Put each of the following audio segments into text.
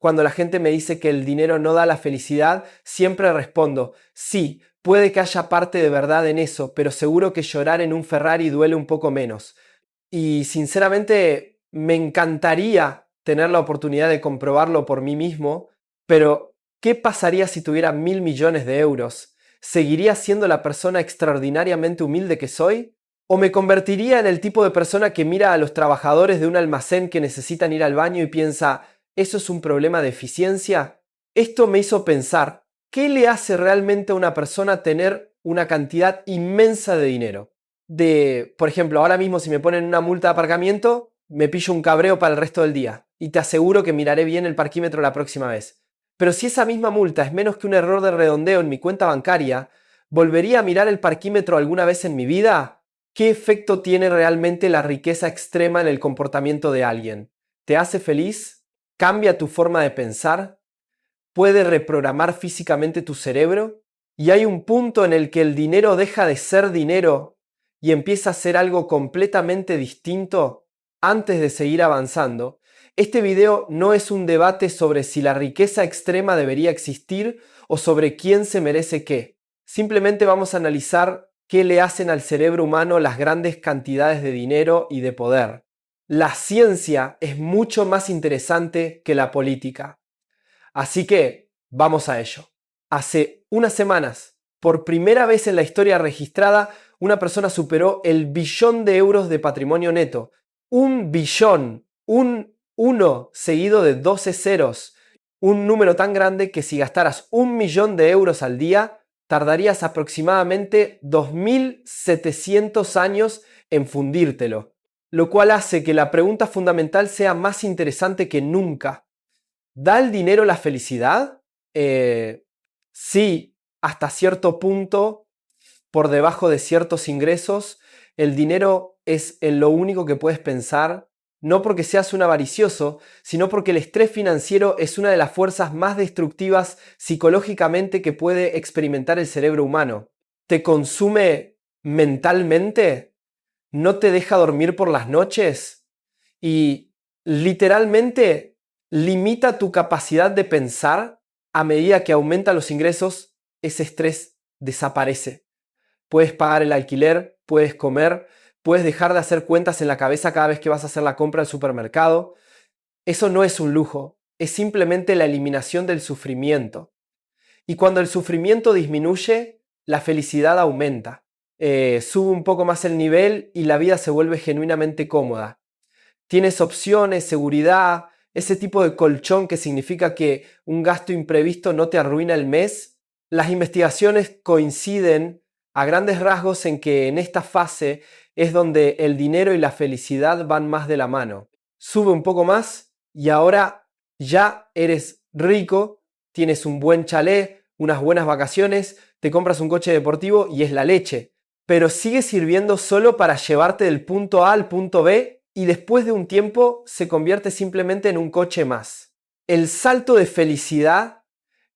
Cuando la gente me dice que el dinero no da la felicidad, siempre respondo, sí, puede que haya parte de verdad en eso, pero seguro que llorar en un Ferrari duele un poco menos. Y sinceramente me encantaría tener la oportunidad de comprobarlo por mí mismo, pero ¿qué pasaría si tuviera 1.000 millones de euros? ¿Seguiría siendo la persona extraordinariamente humilde que soy? ¿O me convertiría en el tipo de persona que mira a los trabajadores de un almacén que necesitan ir al baño y piensa, ¿eso es un problema de eficiencia? Esto me hizo pensar, ¿qué le hace realmente a una persona tener una cantidad inmensa de dinero? Por ejemplo, ahora mismo si me ponen una multa de aparcamiento, me pillo un cabreo para el resto del día y te aseguro que miraré bien el parquímetro la próxima vez. Pero si esa misma multa es menos que un error de redondeo en mi cuenta bancaria, ¿volvería a mirar el parquímetro alguna vez en mi vida? ¿Qué efecto tiene realmente la riqueza extrema en el comportamiento de alguien? ¿Te hace feliz? ¿Cambia tu forma de pensar? ¿Puede reprogramar físicamente tu cerebro? Y hay un punto en el que el dinero deja de ser dinero y empieza a ser algo completamente distinto antes de seguir avanzando. Este video no es un debate sobre si la riqueza extrema debería existir o sobre quién se merece qué. Simplemente vamos a analizar qué le hacen al cerebro humano las grandes cantidades de dinero y de poder. La ciencia es mucho más interesante que la política. Así que vamos a ello. Hace unas semanas, por primera vez en la historia registrada, una persona superó el billón de euros de patrimonio neto. Un billón, un 1 seguido de 12 ceros. Un número tan grande que si gastaras 1 millón de euros al día, tardarías aproximadamente 2.700 años en fundírtelo. Lo cual hace que la pregunta fundamental sea más interesante que nunca. ¿Da el dinero la felicidad? Sí, hasta cierto punto, por debajo de ciertos ingresos, el dinero es en lo único que puedes pensar, no porque seas un avaricioso, sino porque el estrés financiero es una de las fuerzas más destructivas psicológicamente que puede experimentar el cerebro humano. ¿Te consume mentalmente? ¿No te deja dormir por las noches? Y literalmente limita tu capacidad de pensar. A medida que aumentan los ingresos, ese estrés desaparece. Puedes pagar el alquiler, puedes comer, puedes dejar de hacer cuentas en la cabeza cada vez que vas a hacer la compra al supermercado. Eso no es un lujo, es simplemente la eliminación del sufrimiento. Y cuando el sufrimiento disminuye, la felicidad aumenta. Sube un poco más el nivel y la vida se vuelve genuinamente cómoda. Tienes opciones, seguridad, ese tipo de colchón que significa que un gasto imprevisto no te arruina el mes. Las investigaciones coinciden a grandes rasgos en que en esta fase es donde el dinero y la felicidad van más de la mano. Sube un poco más y ahora ya eres rico, tienes un buen chalet, unas buenas vacaciones, te compras un coche deportivo y es la leche. Pero sigue sirviendo solo para llevarte del punto A al punto B y después de un tiempo se convierte simplemente en un coche más. El salto de felicidad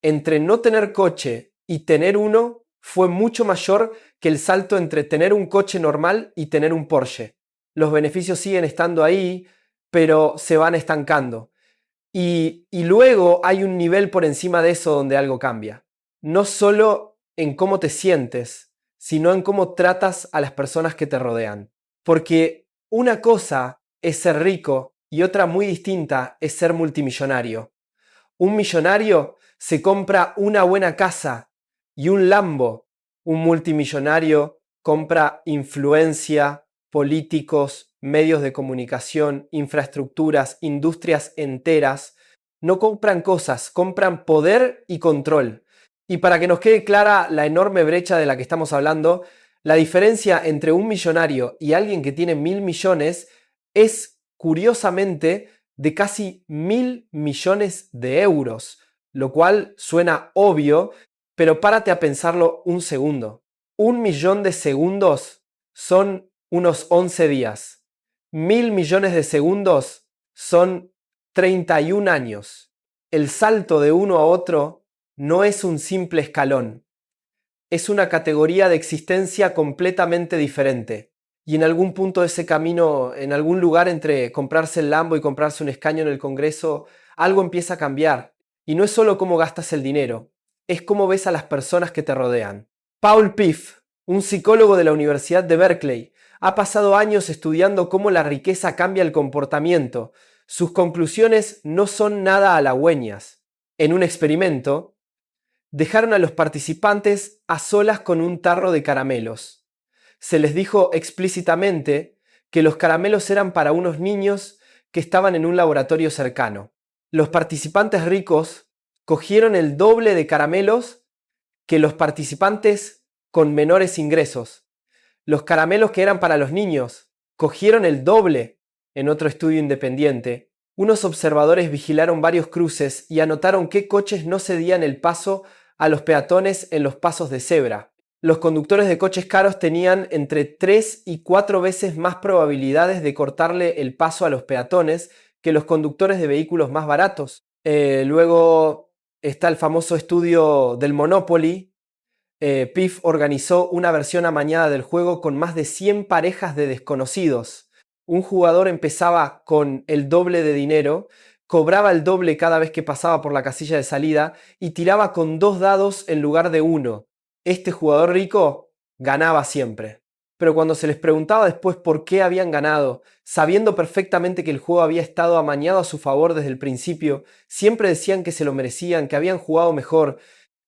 entre no tener coche y tener uno fue mucho mayor que el salto entre tener un coche normal y tener un Porsche. Los beneficios siguen estando ahí, pero se van estancando. Y luego hay un nivel por encima de eso donde algo cambia. No solo en cómo te sientes, sino en cómo tratas a las personas que te rodean. Porque una cosa es ser rico y otra muy distinta es ser multimillonario. Un millonario se compra una buena casa y un Lambo. Un multimillonario compra influencia, políticos, medios de comunicación, infraestructuras, industrias enteras. No compran cosas, compran poder y control. Y para que nos quede clara la enorme brecha de la que estamos hablando, la diferencia entre un millonario y alguien que tiene 1.000 millones es, curiosamente, de casi 1.000 millones de euros, lo cual suena obvio, pero párate a pensarlo un segundo. 1 millón de segundos son unos 11 días. 1.000 millones de segundos son 31 años. El salto de uno a otro no es un simple escalón. Es una categoría de existencia completamente diferente. Y en algún punto de ese camino, en algún lugar entre comprarse el Lambo y comprarse un escaño en el Congreso, algo empieza a cambiar. Y no es solo cómo gastas el dinero, es cómo ves a las personas que te rodean. Paul Piff, un psicólogo de la Universidad de Berkeley, ha pasado años estudiando cómo la riqueza cambia el comportamiento. Sus conclusiones no son nada halagüeñas. En un experimento, dejaron a los participantes a solas con un tarro de caramelos. Se les dijo explícitamente que los caramelos eran para unos niños que estaban en un laboratorio cercano. Los participantes ricos cogieron el doble de caramelos que los participantes con menores ingresos. Los caramelos que eran para los niños cogieron el doble. En otro estudio independiente, unos observadores vigilaron varios cruces y anotaron qué coches no cedían el paso a los peatones en los pasos de cebra. Los conductores de coches caros tenían entre 3 y 4 veces más probabilidades de cortarle el paso a los peatones que los conductores de vehículos más baratos. Luego está el famoso estudio del Monopoly. Piff organizó una versión amañada del juego con más de 100 parejas de desconocidos. Un jugador empezaba con el doble de dinero, cobraba el doble cada vez que pasaba por la casilla de salida y tiraba con 2 dados en lugar de 1. Este jugador rico ganaba siempre. Pero cuando se les preguntaba después por qué habían ganado, sabiendo perfectamente que el juego había estado amañado a su favor desde el principio, siempre decían que se lo merecían, que habían jugado mejor.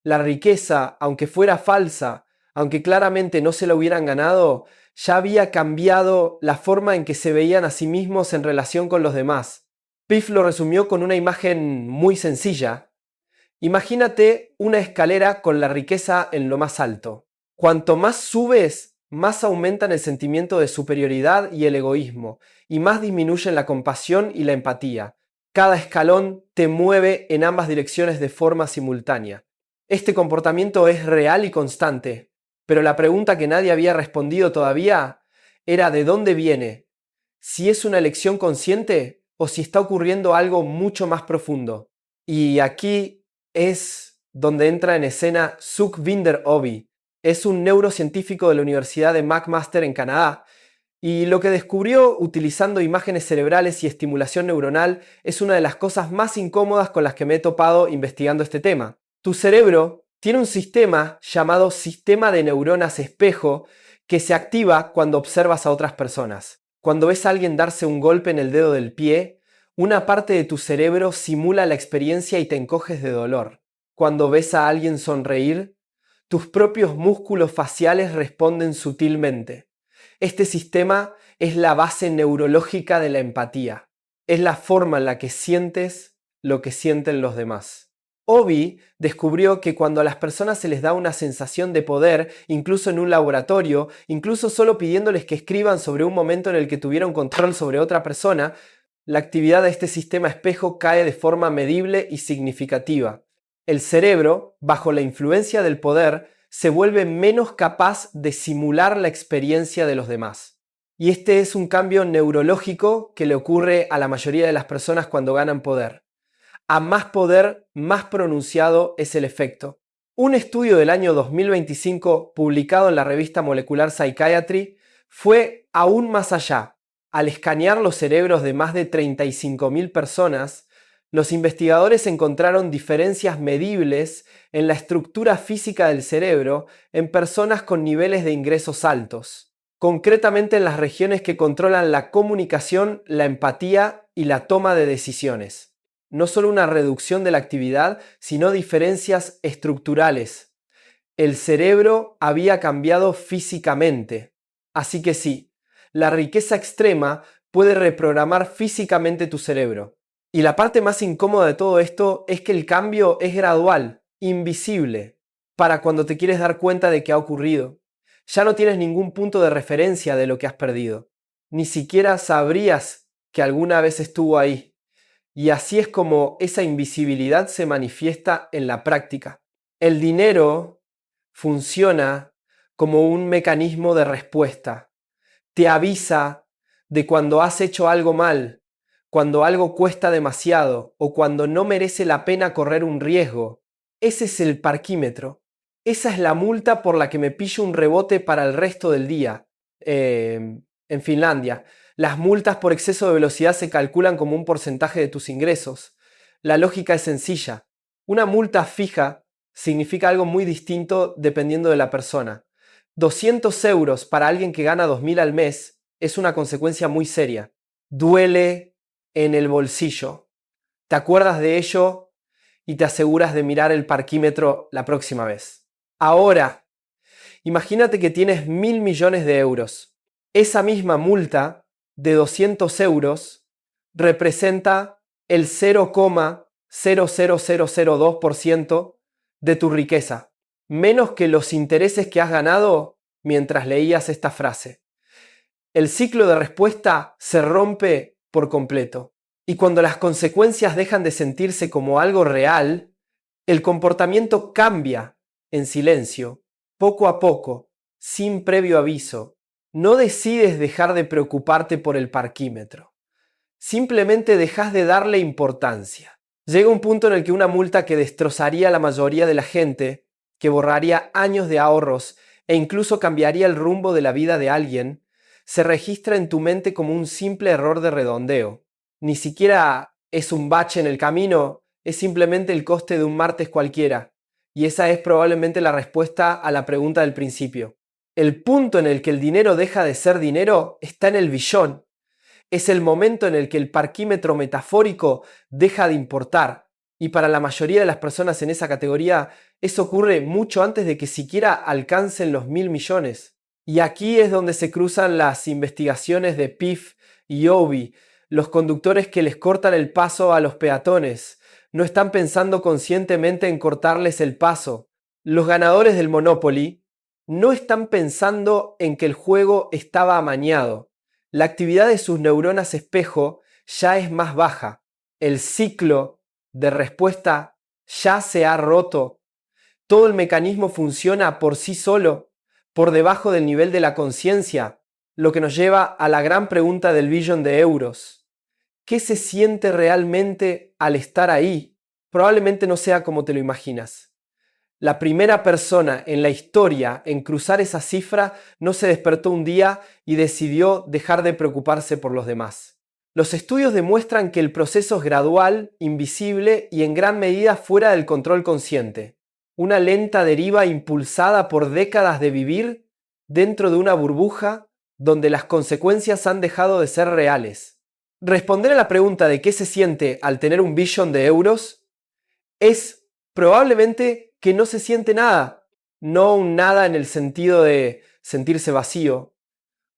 La riqueza, aunque fuera falsa, aunque claramente no se la hubieran ganado, ya había cambiado la forma en que se veían a sí mismos en relación con los demás. Piff lo resumió con una imagen muy sencilla. Imagínate una escalera con la riqueza en lo más alto. Cuanto más subes, más aumentan el sentimiento de superioridad y el egoísmo, y más disminuyen la compasión y la empatía. Cada escalón te mueve en ambas direcciones de forma simultánea. Este comportamiento es real y constante, pero la pregunta que nadie había respondido todavía era ¿de dónde viene? Si es una elección consciente o si está ocurriendo algo mucho más profundo. Y aquí es donde entra en escena Sukhvinder Obi. Es un neurocientífico de la Universidad de McMaster en Canadá, y lo que descubrió utilizando imágenes cerebrales y estimulación neuronal es una de las cosas más incómodas con las que me he topado investigando este tema. Tu cerebro tiene un sistema llamado sistema de neuronas espejo que se activa cuando observas a otras personas. Cuando ves a alguien darse un golpe en el dedo del pie, una parte de tu cerebro simula la experiencia y te encoges de dolor. Cuando ves a alguien sonreír, tus propios músculos faciales responden sutilmente. Este sistema es la base neurológica de la empatía. Es la forma en la que sientes lo que sienten los demás. Obi descubrió que cuando a las personas se les da una sensación de poder, incluso en un laboratorio, incluso solo pidiéndoles que escriban sobre un momento en el que tuvieron control sobre otra persona, la actividad de este sistema espejo cae de forma medible y significativa. El cerebro, bajo la influencia del poder, se vuelve menos capaz de simular la experiencia de los demás. Y este es un cambio neurológico que le ocurre a la mayoría de las personas cuando ganan poder. A más poder, más pronunciado es el efecto. Un estudio del año 2025 publicado en la revista Molecular Psychiatry fue aún más allá. Al escanear los cerebros de más de 35.000 personas, los investigadores encontraron diferencias medibles en la estructura física del cerebro en personas con niveles de ingresos altos, concretamente en las regiones que controlan la comunicación, la empatía y la toma de decisiones. No solo una reducción de la actividad, sino diferencias estructurales. El cerebro había cambiado físicamente. Así que sí, la riqueza extrema puede reprogramar físicamente tu cerebro. Y la parte más incómoda de todo esto es que el cambio es gradual, invisible, para cuando te quieres dar cuenta de que ha ocurrido. Ya no tienes ningún punto de referencia de lo que has perdido. Ni siquiera sabrías que alguna vez estuvo ahí. Y así es como esa invisibilidad se manifiesta en la práctica. El dinero funciona como un mecanismo de respuesta. Te avisa de cuando has hecho algo mal, cuando algo cuesta demasiado o cuando no merece la pena correr un riesgo. Ese es el parquímetro. Esa es la multa por la que me pillo un rebote para el resto del día. En Finlandia, las multas por exceso de velocidad se calculan como un porcentaje de tus ingresos. La lógica es sencilla. Una multa fija significa algo muy distinto dependiendo de la persona. 200 euros para alguien que gana 2.000 al mes es una consecuencia muy seria. Duele en el bolsillo. Te acuerdas de ello y te aseguras de mirar el parquímetro la próxima vez. Ahora, imagínate que tienes 1.000 millones de euros. Esa misma multa de 200 euros representa el 0,00002% de tu riqueza, menos que los intereses que has ganado mientras leías esta frase. El ciclo de respuesta se rompe por completo. Y cuando las consecuencias dejan de sentirse como algo real, el comportamiento cambia en silencio, poco a poco, sin previo aviso. No decides dejar de preocuparte por el parquímetro. Simplemente dejas de darle importancia. Llega un punto en el que una multa que destrozaría a la mayoría de la gente, que borraría años de ahorros e incluso cambiaría el rumbo de la vida de alguien, se registra en tu mente como un simple error de redondeo. Ni siquiera es un bache en el camino, es simplemente el coste de un martes cualquiera. Y esa es probablemente la respuesta a la pregunta del principio. El punto en el que el dinero deja de ser dinero está en el billón. Es el momento en el que el parquímetro metafórico deja de importar. Y para la mayoría de las personas en esa categoría, eso ocurre mucho antes de que siquiera alcancen los 1.000 millones. Y aquí es donde se cruzan las investigaciones de PIF y Obi, los conductores que les cortan el paso a los peatones. No están pensando conscientemente en cortarles el paso. Los ganadores del Monopoly no están pensando en que el juego estaba amañado. La actividad de sus neuronas espejo ya es más baja. El ciclo de respuesta ya se ha roto. Todo el mecanismo funciona por sí solo, por debajo del nivel de la conciencia, lo que nos lleva a la gran pregunta del billón de euros. ¿Qué se siente realmente al estar ahí? Probablemente no sea como te lo imaginas. La primera persona en la historia en cruzar esa cifra no se despertó un día y decidió dejar de preocuparse por los demás. Los estudios demuestran que el proceso es gradual, invisible y en gran medida fuera del control consciente. Una lenta deriva impulsada por décadas de vivir dentro de una burbuja donde las consecuencias han dejado de ser reales. Responder a la pregunta de qué se siente al tener un billón de euros es probablemente que no se siente nada. No un nada en el sentido de sentirse vacío.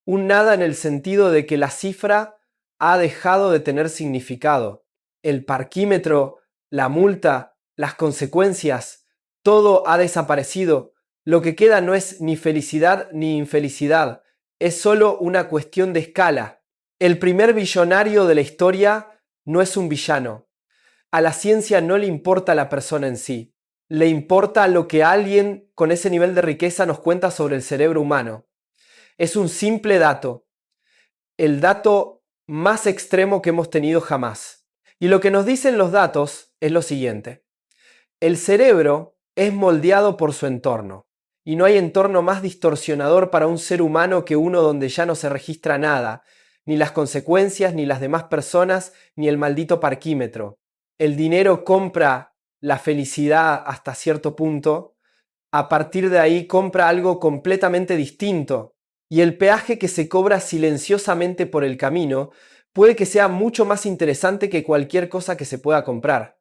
Un nada en el sentido de que la cifra ha dejado de tener significado. El parquímetro, la multa, las consecuencias, todo ha desaparecido. Lo que queda no es ni felicidad ni infelicidad. Es solo una cuestión de escala. El primer billonario de la historia no es un villano. A la ciencia no le importa la persona en sí. Le importa lo que alguien con ese nivel de riqueza nos cuenta sobre el cerebro humano. Es un simple dato. El dato más extremo que hemos tenido jamás. Y lo que nos dicen los datos es lo siguiente. El cerebro es moldeado por su entorno. Y no hay entorno más distorsionador para un ser humano que uno donde ya no se registra nada, ni las consecuencias, ni las demás personas, ni el maldito parquímetro. El dinero compra la felicidad hasta cierto punto. A partir de ahí compra algo completamente distinto. Y el peaje que se cobra silenciosamente por el camino puede que sea mucho más interesante que cualquier cosa que se pueda comprar.